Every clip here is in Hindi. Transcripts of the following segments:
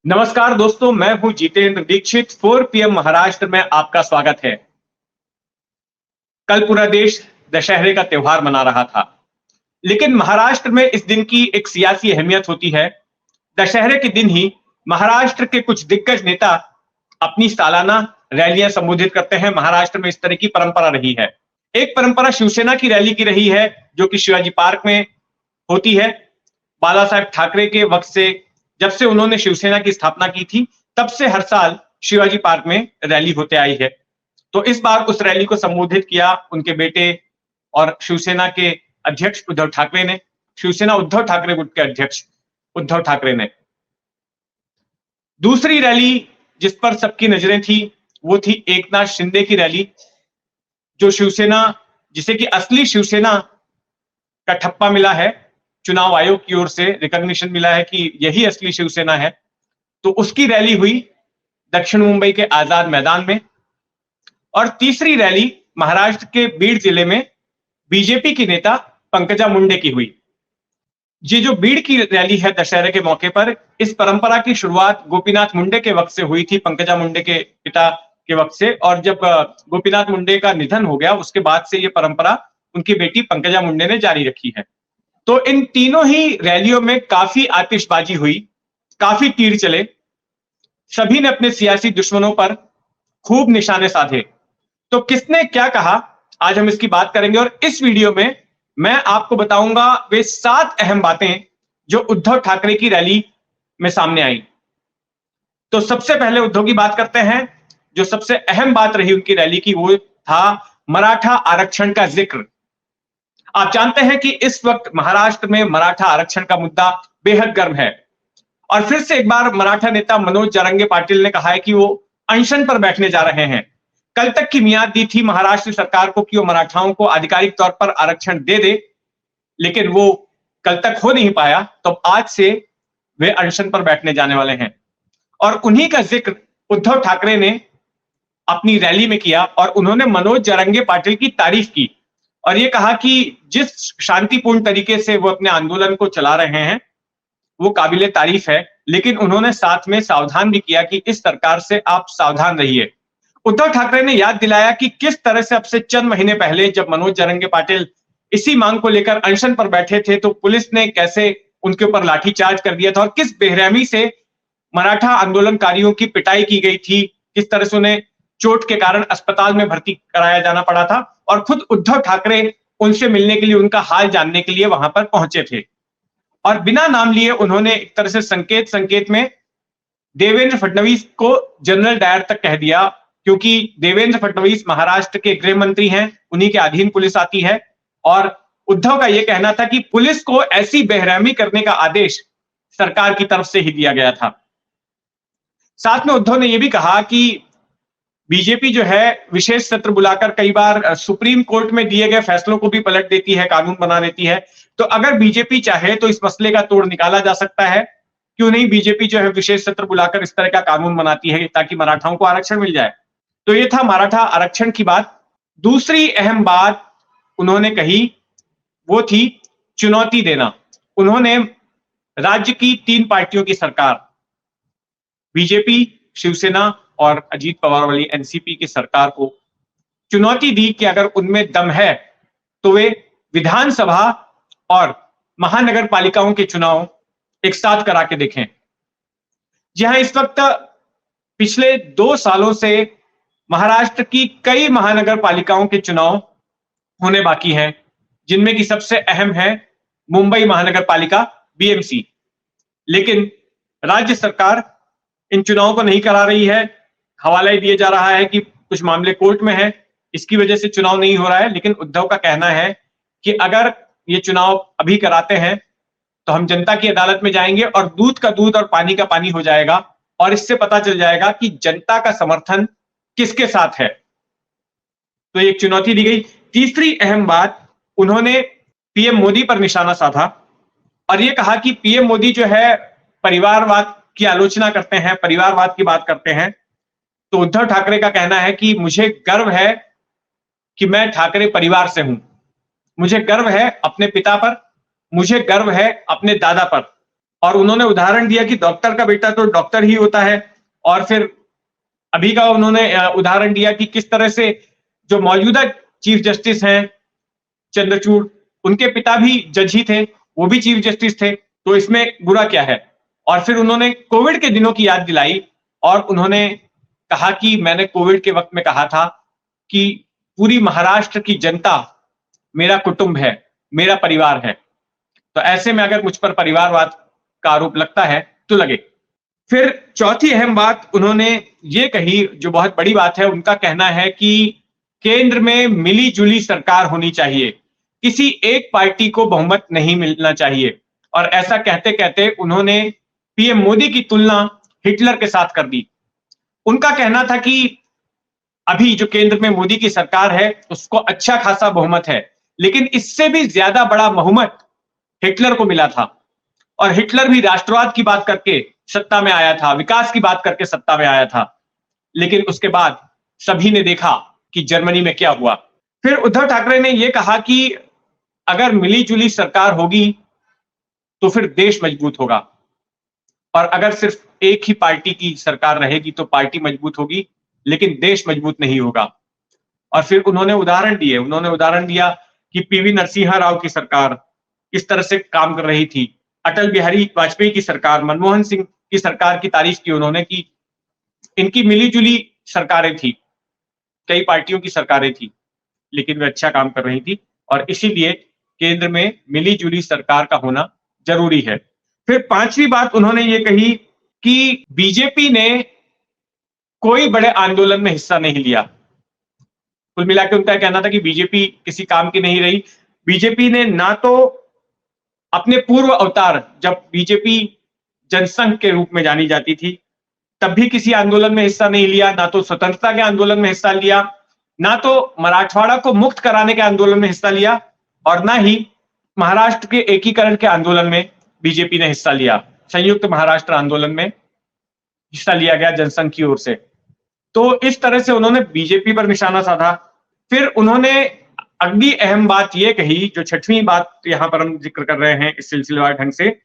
नमस्कार दोस्तों, मैं हूं जितेंद्र दीक्षित। 4 पीएम महाराष्ट्र में आपका स्वागत है। कल पूरा देश दशहरे का त्योहार मना रहा था, लेकिन महाराष्ट्र में इस दिन की एक सियासी अहमियत होती है। दशहरे के दिन ही महाराष्ट्र के कुछ दिग्गज नेता अपनी सालाना रैलियां संबोधित करते हैं। महाराष्ट्र में इस तरह की परंपरा रही है। एक परंपरा शिवसेना की रैली की रही है, जो कि शिवाजी पार्क में होती है। बाला साहेब ठाकरे के वक्त से, जब से उन्होंने शिवसेना की स्थापना की थी, तब से हर साल शिवाजी पार्क में रैली होते आई है। तो इस बार उस रैली को संबोधित किया उनके बेटे और शिवसेना के अध्यक्ष उद्धव ठाकरे ने। शिवसेना उद्धव ठाकरे गुट के अध्यक्ष उद्धव ठाकरे ने। दूसरी रैली जिस पर सबकी नजरें थी, वो थी एकनाथ शिंदे की रैली, जो शिवसेना, जिसे कि असली शिवसेना का ठप्पा मिला है, चुनाव आयोग की ओर से रिकॉग्निशन मिला है कि यही असली शिवसेना है। तो उसकी रैली हुई दक्षिण मुंबई के आजाद मैदान में। और तीसरी रैली महाराष्ट्र के बीड जिले में बीजेपी की नेता पंकजा मुंडे की हुई। ये जो बीड की रैली है दशहरे के मौके पर, इस परंपरा की शुरुआत गोपीनाथ मुंडे के वक्त से हुई थी, पंकजा मुंडे के पिता के वक्त से। और जब गोपीनाथ मुंडे का निधन हो गया, उसके बाद से ये परंपरा उनकी बेटी पंकजा मुंडे ने जारी रखी है। तो इन तीनों ही रैलियों में काफी आतिशबाजी हुई, काफी तीर चले। सभी ने अपने सियासी दुश्मनों पर खूब निशाने साधे। तो किसने क्या कहा, आज हम इसकी बात करेंगे। और इस वीडियो में मैं आपको बताऊंगा वे 7 अहम बातें जो उद्धव ठाकरे की रैली में सामने आई। तो सबसे पहले उद्धव की बात करते हैं। जो सबसे अहम बात रही उनकी रैली की, वो था मराठा आरक्षण का जिक्र। आप जानते हैं कि इस वक्त महाराष्ट्र में मराठा आरक्षण का मुद्दा बेहद गर्म है। और फिर से एक बार मराठा नेता मनोज जरंगे पाटिल ने कहा है कि वो अनशन पर बैठने जा रहे हैं। कल तक की मियाद दी थी महाराष्ट्र सरकार को कि वो मराठाओं को आधिकारिक तौर पर आरक्षण दे दे, लेकिन वो कल तक हो नहीं पाया। तो आज से वे अनशन पर बैठने जाने वाले हैं। और उन्हीं का जिक्र उद्धव ठाकरे ने अपनी रैली में किया और उन्होंने मनोज जरंगे पाटिल की तारीफ की और ये कहा कि जिस शांतिपूर्ण तरीके से वो अपने आंदोलन को चला रहे हैं, वो काबिले तारीफ है। लेकिन उन्होंने साथ में सावधान भी किया कि इस सरकार से आप सावधान रहिए। उद्धव ठाकरे ने याद दिलाया कि किस तरह से अब से चंद महीने पहले जब मनोज जरंगे पाटिल इसी मांग को लेकर अनशन पर बैठे थे, तो पुलिस ने कैसे उनके ऊपर लाठीचार्ज कर दिया था और किस बेरहमी से मराठा आंदोलनकारियों की पिटाई की गई थी, किस तरह से उन्हें चोट के कारण अस्पताल में भर्ती कराया जाना पड़ा था। और खुद उद्धव ठाकरे उनसे मिलने के लिए, उनका हाल जानने के लिए वहां पर पहुंचे थे। और बिना नाम लिए उन्होंने एक तरह से संकेत संकेत में देवेंद्र फडणवीस को जनरल डायर तक कह दिया, क्योंकि देवेंद्र फडणवीस महाराष्ट्र के गृह मंत्री हैं, उन्हीं के अधीन पुलिस आती है। और उद्धव का यह कहना था कि पुलिस को ऐसी बेरहमी करने का आदेश सरकार की तरफ से ही दिया गया था। साथ में उद्धव ने यह भी कहा कि बीजेपी जो है विशेष सत्र बुलाकर कई बार सुप्रीम कोर्ट में दिए गए फैसलों को भी पलट देती है, कानून बना देती है। तो अगर बीजेपी चाहे तो इस मसले का तोड़ निकाला जा सकता है। क्यों नहीं बीजेपी जो है विशेष सत्र बुलाकर इस तरह का कानून बनाती है ताकि मराठाओं को आरक्षण मिल जाए। तो ये था मराठा आरक्षण की बात। दूसरी अहम बात उन्होंने कही, वो थी चुनौती देना। उन्होंने राज्य की 3 पार्टियों की सरकार, बीजेपी, शिवसेना और अजीत पवार वाली एनसीपी की सरकार को चुनौती दी कि अगर उनमें दम है तो वे विधानसभा और महानगर पालिकाओं के चुनाव एक साथ करा के देखें। जहां इस वक्त पिछले 2 सालों से महाराष्ट्र की कई महानगर पालिकाओं के चुनाव होने बाकी हैं, जिनमें की सबसे अहम है मुंबई महानगर पालिका बीएमसी। लेकिन राज्य सरकार इन चुनावों को नहीं करा रही है। हवाला दिया जा रहा है कि कुछ मामले कोर्ट में है, इसकी वजह से चुनाव नहीं हो रहा है। लेकिन उद्धव का कहना है कि अगर ये चुनाव अभी कराते हैं तो हम जनता की अदालत में जाएंगे और दूध का दूध और पानी का पानी हो जाएगा और इससे पता चल जाएगा कि जनता का समर्थन किसके साथ है। तो एक चुनौती दी गई। तीसरी अहम बात, उन्होंने पीएम मोदी पर निशाना साधा और यह कहा कि पीएम मोदी जो है परिवारवाद की आलोचना करते हैं, परिवारवाद की बात करते हैं। तो उद्धव ठाकरे का कहना है कि मुझे गर्व है कि मैं ठाकरे परिवार से हूं, मुझे गर्व है अपने पिता पर, मुझे गर्व है अपने दादा पर। और उन्होंने उदाहरण दिया कि डॉक्टर का बेटा तो डॉक्टर ही होता है। और फिर अभी का उन्होंने उदाहरण दिया कि किस तरह से जो मौजूदा चीफ जस्टिस हैं चंद्रचूड़, उनके पिता भी जज ही थे, वो भी चीफ जस्टिस थे, तो इसमें बुरा क्या है। और फिर उन्होंने कोविड के दिनों की याद दिलाई और उन्होंने कहा कि मैंने कोविड के वक्त में कहा था कि पूरी महाराष्ट्र की जनता मेरा कुटुंब है, मेरा परिवार है। तो ऐसे में अगर मुझ पर परिवारवाद का आरोप लगता है तो लगे। फिर चौथी अहम बात उन्होंने ये कही, जो बहुत बड़ी बात है, उनका कहना है कि केंद्र में मिली जुली सरकार होनी चाहिए, किसी एक पार्टी को बहुमत नहीं मिलना चाहिए। और ऐसा कहते कहते उन्होंने पीएम मोदी की तुलना हिटलर के साथ कर दी। उनका कहना था कि अभी जो केंद्र में मोदी की सरकार है उसको अच्छा खासा बहुमत है, लेकिन इससे भी ज्यादा बड़ा बहुमत हिटलर को मिला था। और हिटलर भी राष्ट्रवाद की बात करके सत्ता में आया था, विकास की बात करके सत्ता में आया था, लेकिन उसके बाद सभी ने देखा कि जर्मनी में क्या हुआ। फिर उद्धव ठाकरे ने यह कहा कि अगर मिली जुली सरकार होगी तो फिर देश मजबूत होगा, और अगर सिर्फ एक ही पार्टी की सरकार रहेगी तो पार्टी मजबूत होगी लेकिन देश मजबूत नहीं होगा। और फिर उन्होंने उदाहरण दिया कि पीवी नरसिम्हा राव की सरकार किस तरह से काम कर रही थी, अटल बिहारी वाजपेयी की सरकार, मनमोहन सिंह की सरकार की तारीफ की उन्होंने कि इनकी मिलीजुली सरकारें थी, कई पार्टियों की सरकारें थी, लेकिन वे अच्छा काम कर रही थी और इसीलिए केंद्र में मिली जुली सरकार का होना जरूरी है। फिर पांचवी बात उन्होंने ये कही कि बीजेपी ने कोई बड़े आंदोलन में हिस्सा नहीं लिया। कुल मिलाकर उनका कहना था कि बीजेपी किसी काम की नहीं रही। बीजेपी ने ना तो अपने पूर्व अवतार, जब बीजेपी जनसंघ के रूप में जानी जाती थी, तब भी किसी आंदोलन में हिस्सा नहीं लिया, ना तो स्वतंत्रता के आंदोलन में हिस्सा लिया, ना तो मराठवाड़ा को मुक्त कराने के आंदोलन में हिस्सा लिया, और ना ही महाराष्ट्र के एकीकरण के आंदोलन में बीजेपी ने हिस्सा लिया। संयुक्त महाराष्ट्र आंदोलन में हिस्सा लिया गया जनसंघ की ओर से। तो इस तरह से उन्होंने बीजेपी पर निशाना साधा। फिर उन्होंने अगली अहम बात यह कही, जो छठवीं बात यहां पर हम जिक्र कर रहे हैं इस सिलसिलेवार ढंग से,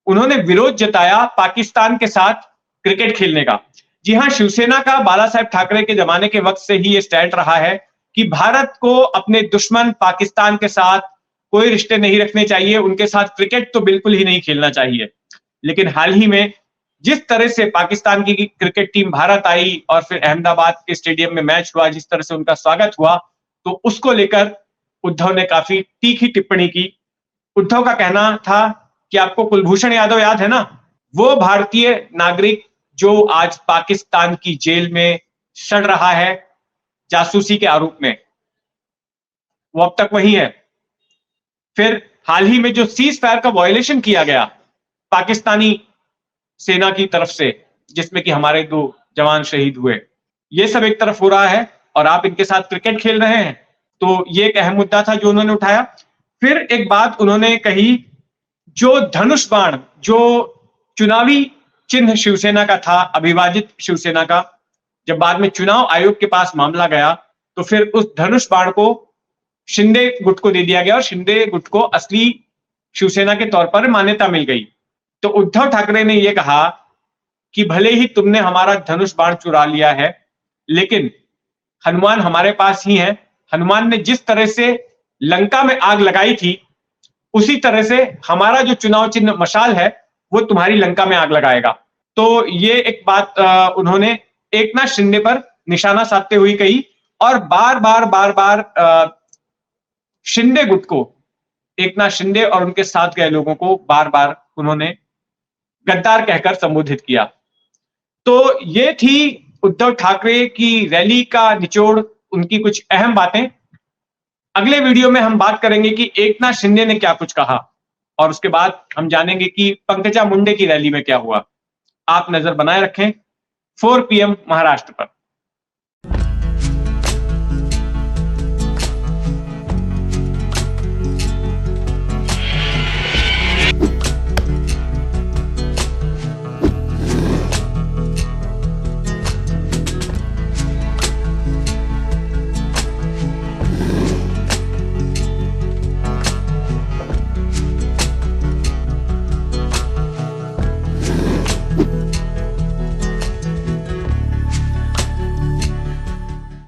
उन्होंने विरोध जताया पाकिस्तान के साथ क्रिकेट खेलने का। जी हां, शिवसेना का बाला साहेब ठाकरे के जमाने के वक्त से ही यह स्टैंड रहा है कि भारत को अपने दुश्मन पाकिस्तान के साथ कोई रिश्ते नहीं रखने चाहिए, उनके साथ क्रिकेट तो बिल्कुल ही नहीं खेलना चाहिए। लेकिन हाल ही में जिस तरह से पाकिस्तान की क्रिकेट टीम भारत आई और फिर अहमदाबाद के स्टेडियम में मैच हुआ, जिस तरह से उनका स्वागत हुआ, तो उसको लेकर उद्धव ने काफी तीखी टिप्पणी की। उद्धव का कहना था कि आपको कुलभूषण यादव याद है ना, वो भारतीय नागरिक जो आज पाकिस्तान की जेल में सड़ रहा है जासूसी के आरोप में, वो अब तक वही है। फिर हाल ही में जो सीज फायर का वायलेशन किया गया पाकिस्तानी सेना की तरफ से, जिसमें कि हमारे 2 जवान शहीद हुए, ये सब एक तरफ हो रहा है और आप इनके साथ क्रिकेट खेल रहे हैं। तो ये एक अहम मुद्दा था जो उन्होंने उठाया। फिर एक बात उन्होंने कही, जो धनुष बाण, जो चुनावी चिन्ह शिवसेना का था, अविभाजित शिवसेना का, जब बाद में चुनाव आयोग के पास मामला गया तो फिर उस धनुष बाण को शिंदे गुट को दे दिया गया और शिंदे गुट को असली शिवसेना के तौर पर मान्यता मिल गई। तो उद्धव ठाकरे ने यह कहा कि भले ही तुमने हमारा धनुष बाण चुरा लिया है, लेकिन हनुमान हमारे पास ही है। हनुमान ने जिस तरह से लंका में आग लगाई थी, उसी तरह से हमारा जो चुनाव चिन्ह मशाल है वो तुम्हारी लंका में आग लगाएगा। तो ये एक बात उन्होंने एकनाथ शिंदे पर निशाना साधते हुए कही और बार बार शिंदे गुट को, एकनाथ शिंदे और उनके साथ गए लोगों को बार बार उन्होंने गद्दार कहकर संबोधित किया। तो ये थी उद्धव ठाकरे की रैली का निचोड़, उनकी कुछ अहम बातें। अगले वीडियो में हम बात करेंगे कि एकनाथ शिंदे ने क्या कुछ कहा और उसके बाद हम जानेंगे कि पंकजा मुंडे की रैली में क्या हुआ। आप नजर बनाए रखें 4 PM महाराष्ट्र पर।